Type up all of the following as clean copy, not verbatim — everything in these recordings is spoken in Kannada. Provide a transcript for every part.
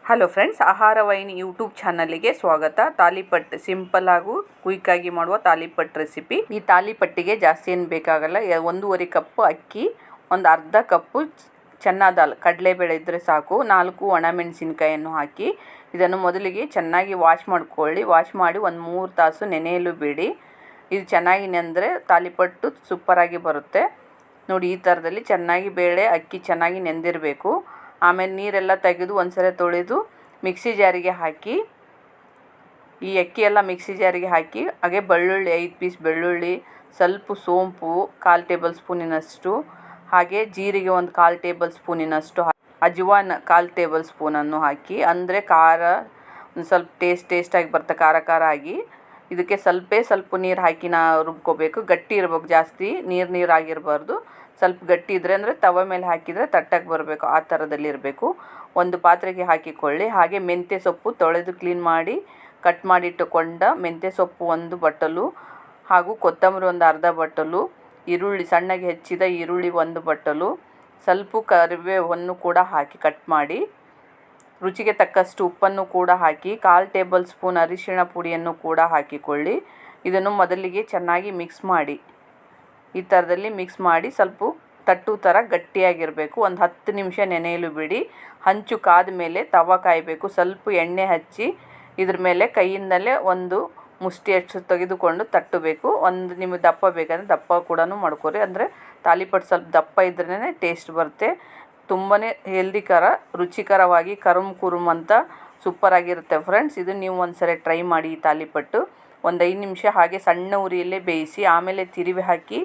ಹಲೋ ಫ್ರೆಂಡ್ಸ್, ಆಹಾರ ವಾಹಿನಿ ಯೂಟ್ಯೂಬ್ ಚಾನಲ್ಗೆ ಸ್ವಾಗತ. ತಾಲಿಪಟ್ ಸಿಂಪಲ್ ಹಾಗೂ ಕ್ವಿಕ್ಕಾಗಿ ಮಾಡುವ ತಾಲಿಪಟ್ ರೆಸಿಪಿ. ಈ ತಾಲಿಪಟ್ಟಿಗೆ ಜಾಸ್ತಿ ಏನು ಬೇಕಾಗಲ್ಲ. 1.5 ಕಪ್ ಅಕ್ಕಿ, ಒಂದು ಅರ್ಧ ಕಪ್ಪು ಚನ್ನಾ ದಾಲ್ ಕಡಲೆಬೇಳೆ ಇದ್ದರೆ ಸಾಕು. 4 ಒಣಮೆಣಸಿನಕಾಯಿಯನ್ನು ಹಾಕಿ ಇದನ್ನು ಮೊದಲಿಗೆ ಚೆನ್ನಾಗಿ ವಾಶ್ ಮಾಡ್ಕೊಳ್ಳಿ. ವಾಶ್ ಮಾಡಿ ಒಂದು 3 ತಾಸು ನೆನೆಯಲು ಬಿಡಿ. ಇದು ಚೆನ್ನಾಗಿ ನೆಂದರೆ ತಾಲಿಪಟ್ಟು ಸೂಪರಾಗಿ ಬರುತ್ತೆ. ನೋಡಿ, ಈ ಥರದಲ್ಲಿ ಚೆನ್ನಾಗಿ ಬೇಳೆ ಅಕ್ಕಿ ಚೆನ್ನಾಗಿ ನೆಂದಿರಬೇಕು. ಆಮೇಲೆ ನೀರೆಲ್ಲ ತೆಗೆದು ಒಂದ್ಸಲ ತೊಳೆದು ಮಿಕ್ಸಿ ಜಾರಿಗೆ ಹಾಕಿ, ಈ ಅಕ್ಕಿ ಎಲ್ಲ ಮಿಕ್ಸಿ ಜಾರಿಗೆ ಹಾಕಿ, ಹಾಗೆ ಬೆಳ್ಳುಳ್ಳಿ 5 ಪೀಸ್ ಬೆಳ್ಳುಳ್ಳಿ, ಸ್ವಲ್ಪ ಸೋಂಪು 1/4 ಟೇಬಲ್ ಸ್ಪೂನಿನಷ್ಟು, ಹಾಗೆ ಜೀರಿಗೆ ಒಂದು 1/4 ಟೇಬಲ್ ಸ್ಪೂನಿನಷ್ಟು, ಅಜ್ವಾನ್ 1/4 ಟೇಬಲ್ ಸ್ಪೂನನ್ನು ಹಾಕಿ, ಅಂದರೆ ಖಾರ ಒಂದು ಸ್ವಲ್ಪ ಟೇಸ್ಟಾಗಿ ಬರುತ್ತೆ, ಖಾರ ಆಗಿ. ಇದಕ್ಕೆ ಸ್ವಲ್ಪ ನೀರು ಹಾಕಿ ರುಬ್ಕೋಬೇಕು. ಗಟ್ಟಿ ಇರಬೇಕು, ಜಾಸ್ತಿ ನೀರಾಗಿರಬಾರ್ದು. ಸ್ವಲ್ಪ ಗಟ್ಟಿ ಇದ್ದರೆ ಅಂದರೆ ತವ ಮೇಲೆ ಹಾಕಿದರೆ ತಟ್ಟಕ್ಕೆ ಬರಬೇಕು, ಆ ಥರದಲ್ಲಿ ಇರಬೇಕು. ಒಂದು ಪಾತ್ರೆಗೆ ಹಾಕಿಕೊಳ್ಳಿ. ಹಾಗೆ ಮೆಂತ್ಯ ಸೊಪ್ಪು ತೊಳೆದು ಕ್ಲೀನ್ ಮಾಡಿ ಕಟ್ ಮಾಡಿಟ್ಟುಕೊಂಡ ಮೆಂತ್ಯ ಸೊಪ್ಪು 1 ಬಟ್ಟಲು, ಹಾಗೂ ಕೊತ್ತಂಬರಿ ಒಂದು ಅರ್ಧ ಬಟ್ಟಲು, ಈರುಳ್ಳಿ ಸಣ್ಣಗೆ ಹೆಚ್ಚಿದ ಈರುಳ್ಳಿ 1 ಬಟ್ಟಲು, ಸ್ವಲ್ಪ ಕರಿಬೇವನ್ನು ಕೂಡ ಹಾಕಿ ಕಟ್ ಮಾಡಿ, ರುಚಿಗೆ ತಕ್ಕಷ್ಟು ಉಪ್ಪನ್ನು ಕೂಡ ಹಾಕಿ, 1/4 ಟೇಬಲ್ ಸ್ಪೂನ್ ಅರಿಶಿಣ ಪುಡಿಯನ್ನು ಕೂಡ ಹಾಕಿಕೊಳ್ಳಿ. ಇದನ್ನು ಮೊದಲಿಗೆ ಚೆನ್ನಾಗಿ ಮಿಕ್ಸ್ ಮಾಡಿ. ಈ ಥರದಲ್ಲಿ ಮಿಕ್ಸ್ ಮಾಡಿ ಸ್ವಲ್ಪ ತಟ್ಟು ಥರ ಗಟ್ಟಿಯಾಗಿರಬೇಕು. ಒಂದು 10 ನಿಮಿಷ ನೆನೆಯಲು ಬಿಡಿ. ಹಂಚು ಕಾದ ಮೇಲೆ ತವ ಕಾಯಬೇಕು. ಸ್ವಲ್ಪ ಎಣ್ಣೆ ಹಚ್ಚಿ ಇದ್ರ ಮೇಲೆ ಕೈಯಿಂದಲೇ ಒಂದು ಮುಷ್ಟಿಯಷ್ಟು ತೆಗೆದುಕೊಂಡು ತಟ್ಟಬೇಕು. ನಿಮಗೆ ದಪ್ಪ ಬೇಕಂದರೆ ದಪ್ಪ ಕೂಡ ಮಾಡ್ಕೊರಿ. ಅಂದರೆ ತಾಲಿಪಟ್ಟು ಸ್ವಲ್ಪ ದಪ್ಪ ಇದ್ರೇ ಟೇಸ್ಟ್ ಬರುತ್ತೆ. ತುಂಬಾ ರುಚಿಕರವಾಗಿ ಕುರುಮ್ ಅಂತ ಸೂಪರಾಗಿರುತ್ತೆ ಫ್ರೆಂಡ್ಸ್. ಇದು ನೀವು ಒಂದ್ಸರಿ ಟ್ರೈ ಮಾಡಿ. ಈ ತಾಲಿಪಟ್ಟು ಒಂದು 5 ನಿಮಿಷ ಹಾಗೆ ಸಣ್ಣ ಉರಿಯಲ್ಲೇ ಬೇಯಿಸಿ, ಆಮೇಲೆ ತಿರುವಿ ಹಾಕಿ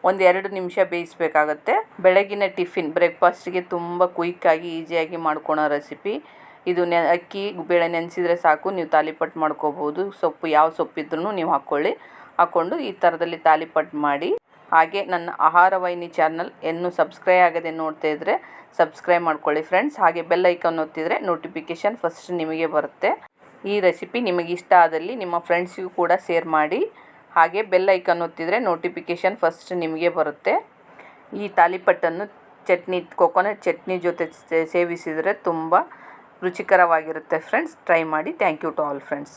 ಒಂದು 2 ನಿಮಿಷ ಬೇಯಿಸಬೇಕಾಗತ್ತೆ. ಬೆಳಗಿನ ಟಿಫಿನ್ ಬ್ರೇಕ್ಫಾಸ್ಟಿಗೆ ತುಂಬ ಕ್ವಿಕ್ಕಾಗಿ ಈಸಿಯಾಗಿ ಮಾಡ್ಕೊಳೋ ರೆಸಿಪಿ ಇದು. ಅಕ್ಕಿ ಬೇಳೆ ನೆನೆಸಿದರೆ ಸಾಕು, ನೀವು ತಾಲಿಪಟ್ಟು ಮಾಡ್ಕೋಬೋದು. ಯಾವ ಸೊಪ್ಪಿದ್ರೂ ನೀವು ಹಾಕ್ಕೊಂಡು ಈ ಥರದಲ್ಲಿ ತಾಲಿಪಟ್ಟು ಮಾಡಿ. ಹಾಗೆ ನನ್ನ ಆಹಾರ ವಾಹಿನಿ ಚಾನಲ್ ಇನ್ನೂ ಸಬ್ಸ್ಕ್ರೈಬ್ ಆಗದೆ ನೋಡ್ತಾ ಇದ್ದರೆ ಸಬ್ಸ್ಕ್ರೈಬ್ ಮಾಡ್ಕೊಳ್ಳಿ ಫ್ರೆಂಡ್ಸ್. ಹಾಗೆ ಬೆಲ್ ಐಕಾನ್ ಒತ್ತಿದರೆ ನೋಟಿಫಿಕೇಷನ್ ಫಸ್ಟ್ ನಿಮಗೆ ಬರುತ್ತೆ. ಈ ರೆಸಿಪಿ ನಿಮಗೆ ಇಷ್ಟ ಆದಲ್ಲಿ ನಿಮ್ಮ ಫ್ರೆಂಡ್ಸಿಗೂ ಕೂಡ ಶೇರ್ ಮಾಡಿ. ಹಾಗೆ ಬೆಲ್ ಐಕಾನ್ ಒತ್ತಿದರೆ ನೋಟಿಫಿಕೇಷನ್ ಫಸ್ಟ್ ನಿಮಗೆ ಬರುತ್ತೆ. ಈ ತಾಲಿಪಟ್ಟನ್ನು ಕೋಕೋನಟ್ ಚಟ್ನಿ ಜೊತೆ ಸೇವಿಸಿದರೆ ತುಂಬ ರುಚಿಕರವಾಗಿರುತ್ತೆ ಫ್ರೆಂಡ್ಸ್. ಟ್ರೈ ಮಾಡಿ. Thank you to all friends.